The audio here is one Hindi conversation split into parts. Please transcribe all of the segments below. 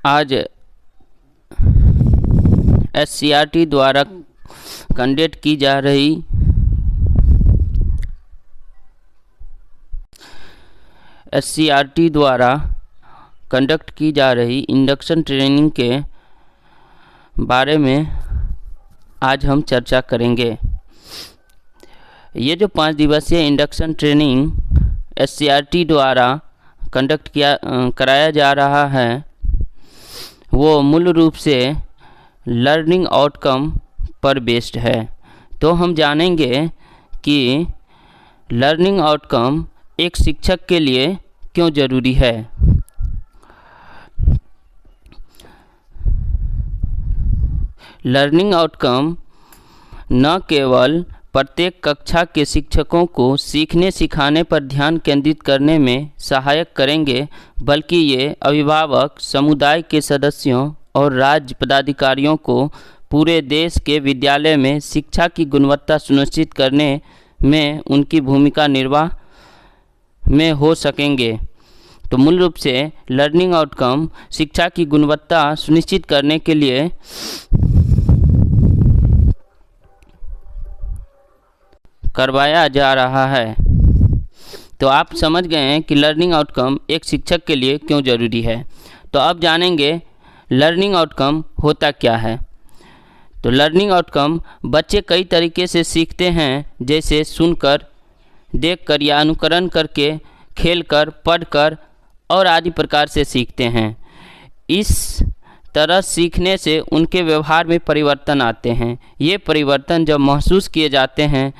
आज SCERT द्वारा कंडक्ट की जा रही इंडक्शन ट्रेनिंग के बारे में आज हम चर्चा करेंगे। ये जो 5 दिवसीय इंडक्शन ट्रेनिंग SCERT द्वारा कंडक्ट कराया जा रहा है, वो मूल रूप से लर्निंग आउटकम पर बेस्ड है। तो हम जानेंगे कि लर्निंग आउटकम एक शिक्षक के लिए क्यों ज़रूरी है। लर्निंग आउटकम न केवल प्रत्येक कक्षा के शिक्षकों को सीखने सिखाने पर ध्यान केंद्रित करने में सहायक करेंगे, बल्कि ये अभिभावक, समुदाय के सदस्यों और राज्य पदाधिकारियों को पूरे देश के विद्यालय में शिक्षा की गुणवत्ता सुनिश्चित करने में उनकी भूमिका निर्वाह में हो सकेंगे। तो मूल रूप से लर्निंग आउटकम शिक्षा की गुणवत्ता सुनिश्चित करने के लिए करवाया जा रहा है। तो आप समझ गए हैं कि लर्निंग आउटकम एक शिक्षक के लिए क्यों ज़रूरी है। तो अब जानेंगे लर्निंग आउटकम होता क्या है। तो लर्निंग आउटकम बच्चे कई तरीके से सीखते हैं, जैसे सुनकर, देखकर या अनुकरण करके, खेलकर, पढ़कर और आदि प्रकार से सीखते हैं। इस तरह सीखने से उनके व्यवहार में परिवर्तन आते हैं। ये परिवर्तन जब महसूस किए जाते हैं,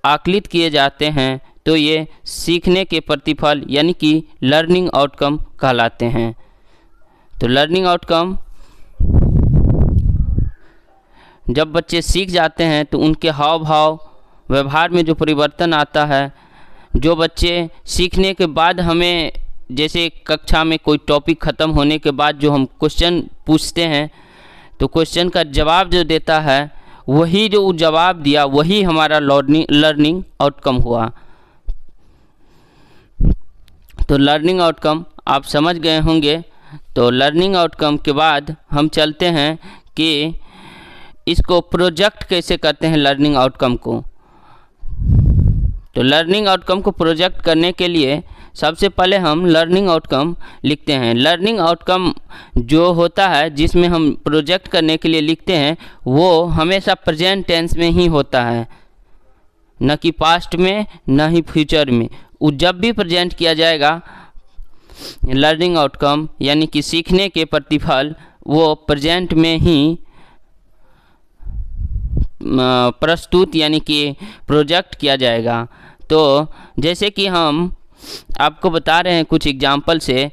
आकलित किए जाते हैं, तो ये सीखने के प्रतिफल यानी कि लर्निंग आउटकम कहलाते हैं। तो लर्निंग आउटकम जब बच्चे सीख जाते हैं तो उनके हाव भाव, व्यवहार में जो परिवर्तन आता है, जो बच्चे सीखने के बाद हमें, जैसे कक्षा में कोई टॉपिक ख़त्म होने के बाद जो हम क्वेश्चन पूछते हैं, तो क्वेश्चन का जवाब जो देता है, वही जो जवाब दिया वही हमारा लर्निंग आउटकम हुआ। तो लर्निंग आउटकम आप समझ गए होंगे। तो लर्निंग आउटकम के बाद हम चलते हैं कि इसको प्रोजेक्ट कैसे करते हैं लर्निंग आउटकम को। तो लर्निंग आउटकम को प्रोजेक्ट करने के लिए सबसे पहले हम लर्निंग आउटकम लिखते हैं। लर्निंग आउटकम जो होता है, जिसमें हम प्रोजेक्ट करने के लिए लिखते हैं, वो हमेशा प्रेजेंट टेंस में ही होता है, न कि पास्ट में, न ही फ्यूचर में। वो जब भी प्रेजेंट किया जाएगा लर्निंग आउटकम यानी कि सीखने के प्रतिफल, वो प्रेजेंट में ही प्रस्तुत यानी कि प्रोजेक्ट किया जाएगा। तो जैसे कि हम आपको बता रहे हैं कुछ एग्जाम्पल से,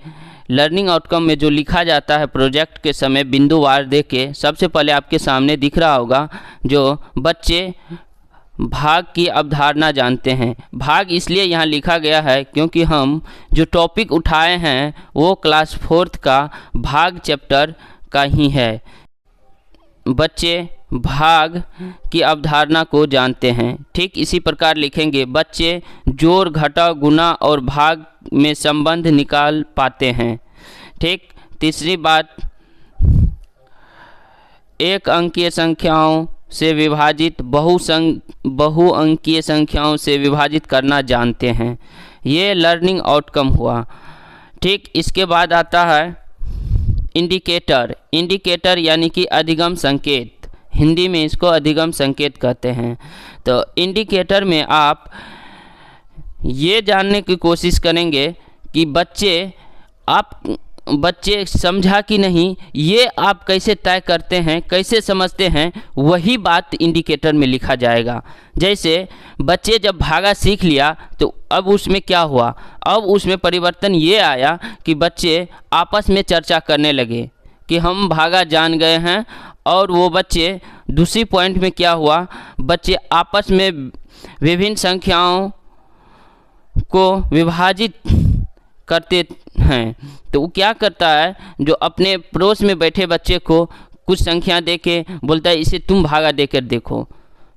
लर्निंग आउटकम में जो लिखा जाता है प्रोजेक्ट के समय बिंदुवार दे के, सबसे पहले आपके सामने दिख रहा होगा जो बच्चे भाग की अवधारणा जानते हैं। भाग इसलिए यहाँ लिखा गया है क्योंकि हम जो टॉपिक उठाए हैं वो क्लास 4th का भाग चैप्टर का ही है। बच्चे भाग की अवधारणा को जानते हैं। ठीक इसी प्रकार लिखेंगे, बच्चे जोड़, घटा, गुना और भाग में संबंध निकाल पाते हैं। ठीक, तीसरी बात, एक अंकीय संख्याओं से विभाजित बहुअंकीय संख्याओं से विभाजित करना जानते हैं। ये लर्निंग आउटकम हुआ। ठीक, इसके बाद आता है इंडिकेटर। इंडिकेटर यानी कि अधिगम संकेत, हिंदी में इसको अधिगम संकेत कहते हैं। तो इंडिकेटर में आप ये जानने की कोशिश करेंगे कि बच्चे समझा कि नहीं, ये आप कैसे तय करते हैं, कैसे समझते हैं, वही बात इंडिकेटर में लिखा जाएगा। जैसे बच्चे जब भागा सीख लिया तो अब उसमें क्या हुआ, अब उसमें परिवर्तन ये आया कि बच्चे आपस में चर्चा करने लगे कि हम भागा जान गए हैं। और वो बच्चे दूसरी पॉइंट में क्या हुआ, बच्चे आपस में विभिन्न संख्याओं को विभाजित करते हैं। तो वो क्या करता है, जो अपने पड़ोस में बैठे बच्चे को कुछ संख्या दे के बोलता है इसे तुम भागा देकर देखो।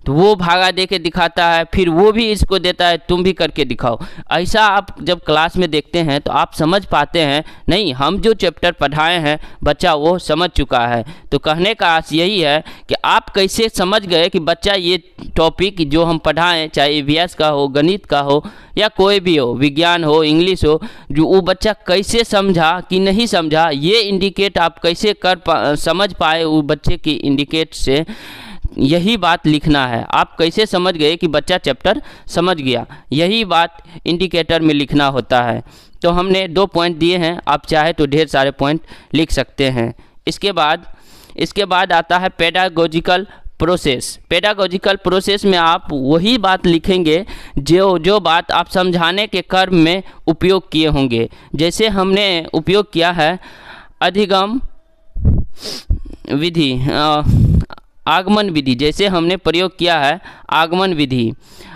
तो वो भागा दे के दिखाता है, फिर वो भी इसको देता है तुम भी करके दिखाओ। ऐसा आप जब क्लास में देखते हैं तो आप समझ पाते हैं नहीं, हम जो चैप्टर पढ़ाए हैं बच्चा वो समझ चुका है। तो कहने का आशय यही है कि आप कैसे समझ गए कि बच्चा ये टॉपिक जो हम पढ़ाएं, चाहे ईवीएस का हो, गणित का हो, या कोई भी हो, विज्ञान हो, इंग्लिश हो, जो वो बच्चा कैसे समझा कि नहीं समझा, ये इंडिकेट आप कैसे समझ पाए वो बच्चे की इंडिकेट से, यही बात लिखना है। आप कैसे समझ गए कि बच्चा चैप्टर समझ गया, यही बात इंडिकेटर में लिखना होता है। तो हमने 2 पॉइंट दिए हैं, आप चाहे तो ढेर सारे पॉइंट लिख सकते हैं। इसके बाद आता है पेडागोजिकल प्रोसेस। पेडागोजिकल प्रोसेस में आप वही बात लिखेंगे जो बात आप समझाने के क्रम में उपयोग किए होंगे। जैसे हमने उपयोग किया है अधिगम विधि, आगमन विधि, जैसे हमने प्रयोग किया है आगमन विधि।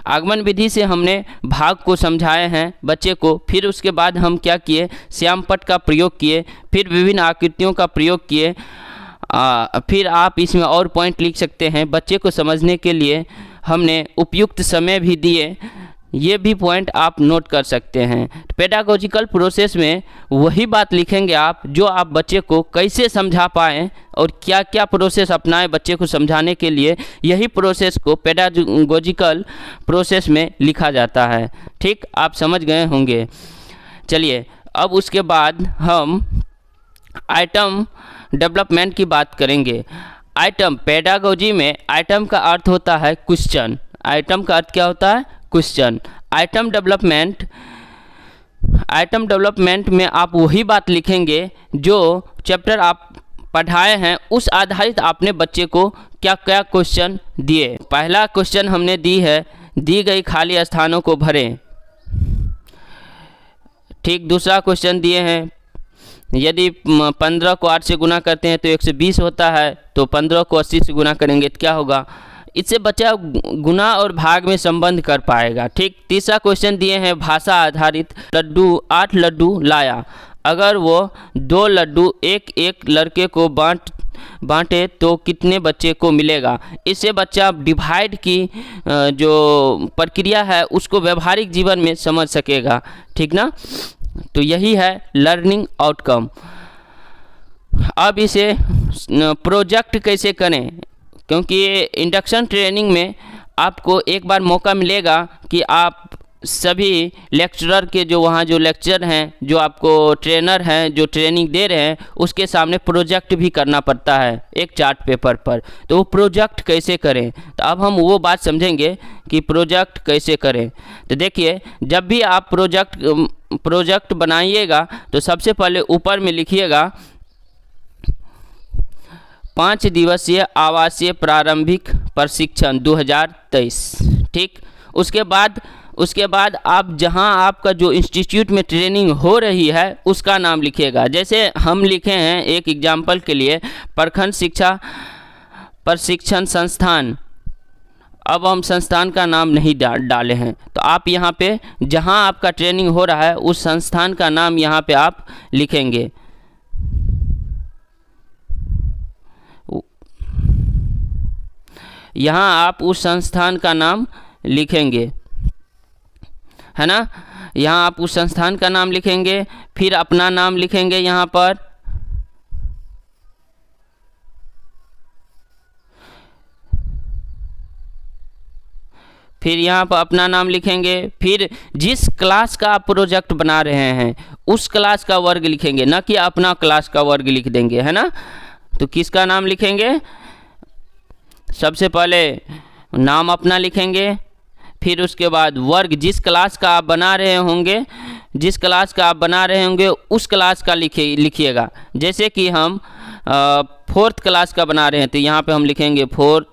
आगमन विधि से हमने भाग को समझाए हैं बच्चे को। फिर उसके बाद हम क्या किए, श्यामपट्ट का प्रयोग किए, फिर विभिन्न आकृतियों का प्रयोग किए। फिर आप इसमें और पॉइंट लिख सकते हैं। बच्चे को समझने के लिए हमने उपयुक्त समय भी दिए, ये भी पॉइंट आप नोट कर सकते हैं। पेडागोजिकल प्रोसेस में वही बात लिखेंगे आप जो आप बच्चे को कैसे समझा पाएँ और क्या क्या प्रोसेस अपनाएं बच्चे को समझाने के लिए, यही प्रोसेस को पेडागोजिकल प्रोसेस में लिखा जाता है। ठीक, आप समझ गए होंगे। चलिए अब उसके बाद हम आइटम डेवलपमेंट की बात करेंगे। आइटम, पेडागोजी में आइटम का अर्थ होता है क्वेश्चन। आइटम का अर्थ क्या होता है, क्वेश्चन। आइटम डेवलपमेंट में आप वही बात लिखेंगे जो चैप्टर आप पढ़ाए हैं उस आधारित आपने बच्चे को क्या क्या क्वेश्चन दिए। पहला क्वेश्चन हमने दी है, दी गई खाली स्थानों को भरें। ठीक, दूसरा क्वेश्चन दिए हैं यदि 15 को 8 से गुना करते हैं तो 120 होता है, तो 15 को 80 से गुना करेंगे तो क्या होगा। इससे बच्चा गुना और भाग में संबंध कर पाएगा। ठीक, तीसरा क्वेश्चन दिए हैं भाषा आधारित, 8 लड्डू लाया, अगर वो 2 लड्डू एक लड़के को बांटे तो कितने बच्चे को मिलेगा। इससे बच्चा डिवाइड की जो प्रक्रिया है उसको व्यवहारिक जीवन में समझ सकेगा। ठीक ना, तो यही है लर्निंग आउटकम। अब इसे प्रोजेक्ट कैसे करें, क्योंकि इंडक्शन ट्रेनिंग में आपको एक बार मौका मिलेगा कि आप सभी लेक्चरर के जो वहाँ जो लेक्चर हैं, जो आपको ट्रेनर हैं, जो ट्रेनिंग दे रहे हैं, उसके सामने प्रोजेक्ट भी करना पड़ता है एक चार्ट पेपर पर। तो वो प्रोजेक्ट कैसे करें, तो अब हम वो बात समझेंगे कि प्रोजेक्ट कैसे करें। तो देखिए, जब भी आप प्रोजेक्ट बनाइएगा तो सबसे पहले ऊपर में लिखिएगा 5 दिवसीय आवासीय प्रारंभिक प्रशिक्षण 2023। ठीक, उसके बाद आप जहां आपका जो इंस्टीट्यूट में ट्रेनिंग हो रही है उसका नाम लिखिएगा। जैसे हम लिखे हैं एक एग्जाम्पल के लिए प्रखंड शिक्षा प्रशिक्षण संस्थान, अब हम संस्थान का नाम नहीं डाले हैं, तो आप यहाँ पे जहाँ आपका ट्रेनिंग हो रहा है उस संस्थान का नाम यहाँ पे आप लिखेंगे। यहाँ आप उस संस्थान का नाम लिखेंगे, है ना। यहाँ आप उस संस्थान का नाम लिखेंगे, फिर अपना नाम लिखेंगे यहाँ पर, फिर यहाँ पर अपना नाम लिखेंगे, फिर जिस क्लास का आप प्रोजेक्ट बना रहे हैं उस क्लास का वर्ग लिखेंगे, ना कि अपना क्लास का वर्ग लिख देंगे, है ना। तो किसका नाम लिखेंगे, सबसे पहले नाम अपना लिखेंगे, फिर उसके बाद वर्ग, जिस क्लास का आप बना रहे होंगे उस क्लास का लिखिएगा। जैसे कि हम 4th क्लास का बना रहे हैं तो यहाँ पे हम लिखेंगे 4,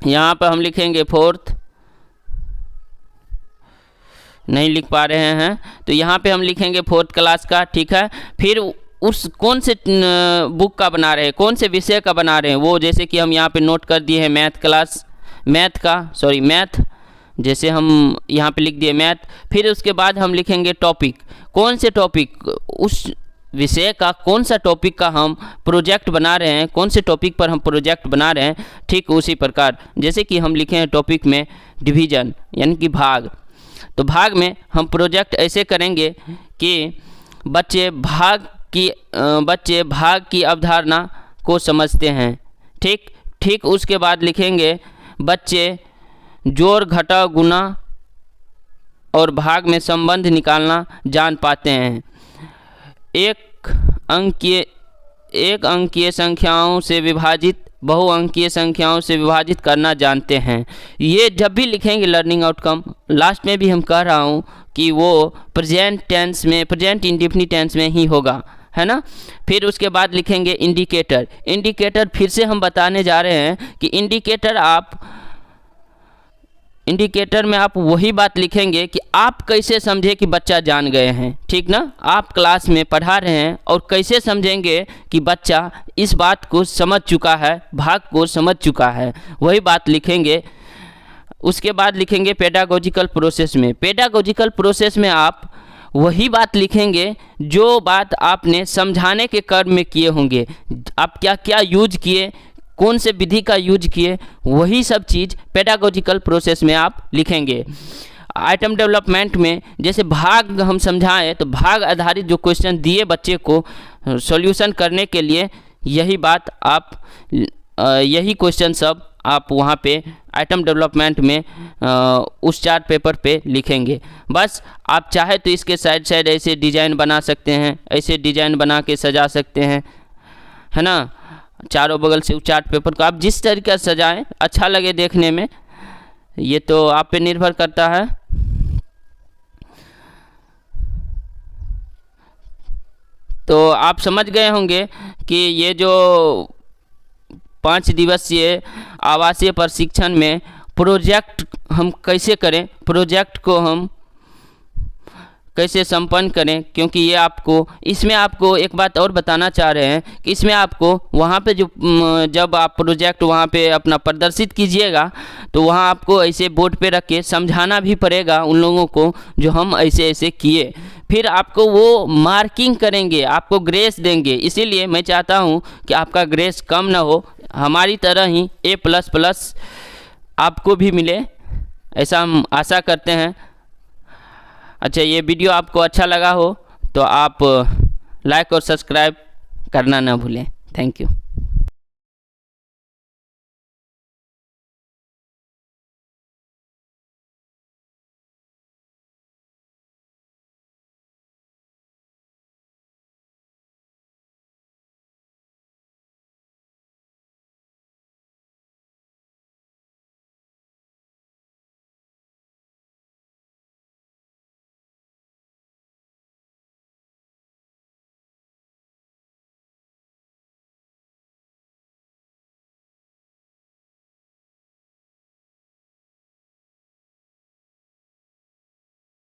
यहाँ पर हम लिखेंगे 4th, नहीं लिख पा रहे हैं तो यहाँ पे हम लिखेंगे 4th क्लास का। ठीक है, फिर उस कौन से बुक का बना रहे हैं, कौन से विषय का बना रहे हैं वो, जैसे कि हम यहाँ पे नोट कर दिए हैं मैथ, जैसे हम यहाँ पे लिख दिए मैथ। फिर उसके बाद हम लिखेंगे टॉपिक, कौन से टॉपिक, विषय का कौन सा टॉपिक का हम प्रोजेक्ट बना रहे हैं, कौन से टॉपिक पर हम प्रोजेक्ट बना रहे हैं, ठीक उसी प्रकार जैसे कि हम लिखे हैं टॉपिक में डिवीज़न यानी कि भाग, तो भाग में हम प्रोजेक्ट ऐसे करेंगे कि बच्चे भाग की अवधारणा को समझते हैं। ठीक उसके बाद लिखेंगे बच्चे जोड़ घटाव गुणा और भाग में संबंध निकालना जान पाते हैं। एक अंकीय संख्याओं से विभाजित बहुअंकीय संख्याओं से विभाजित करना जानते हैं। ये जब भी लिखेंगे लर्निंग आउटकम, लास्ट में भी हम कह रहा हूँ कि वो प्रेजेंट इंडेफिनिट टेंस में ही होगा, है ना। फिर उसके बाद लिखेंगे इंडिकेटर फिर से हम बताने जा रहे हैं कि इंडिकेटर में आप वही बात लिखेंगे कि आप कैसे समझे कि बच्चा जान गए हैं, ठीक ना। आप क्लास में पढ़ा रहे हैं और कैसे समझेंगे कि बच्चा इस बात को समझ चुका है, भाग को समझ चुका है, वही बात लिखेंगे। उसके बाद लिखेंगे पेडागोजिकल प्रोसेस में आप वही बात लिखेंगे जो बात आपने समझाने के कर्म में किए होंगे। आप क्या क्या यूज किए, कौन से विधि का यूज किए, वही सब चीज़ पेडागोजिकल प्रोसेस में आप लिखेंगे। आइटम डेवलपमेंट में जैसे भाग हम समझाएं तो भाग आधारित जो क्वेश्चन दिए बच्चे को सॉल्यूशन करने के लिए यही क्वेश्चन सब आप वहाँ पे आइटम डेवलपमेंट में उस चार्ट पेपर पे लिखेंगे। बस आप चाहे तो इसके साइड ऐसे डिज़ाइन बना सकते हैं, ऐसे डिज़ाइन बना के सजा सकते हैं, है ना। चारों बगल से चार्ट पेपर को आप जिस तरीके से सजाएं अच्छा लगे देखने में, ये तो आप पे निर्भर करता है। तो आप समझ गए होंगे कि ये जो 5 दिवसीय आवासीय प्रशिक्षण में प्रोजेक्ट हम कैसे करें, प्रोजेक्ट को हम कैसे संपन्न करें, क्योंकि ये इसमें आपको एक बात और बताना चाह रहे हैं कि इसमें आपको वहाँ पे जब आप प्रोजेक्ट वहाँ पे अपना प्रदर्शित कीजिएगा तो वहाँ आपको ऐसे बोर्ड पे रख के समझाना भी पड़ेगा उन लोगों को जो हम ऐसे किए। फिर आपको वो मार्किंग करेंगे, आपको ग्रेस देंगे। इसीलिए मैं चाहता हूँ कि आपका ग्रेस कम ना हो, हमारी तरह ही A++ आपको भी मिले, ऐसा हम आशा करते हैं। अच्छा, ये वीडियो आपको अच्छा लगा हो तो आप लाइक और सब्सक्राइब करना ना भूलें। Thank you.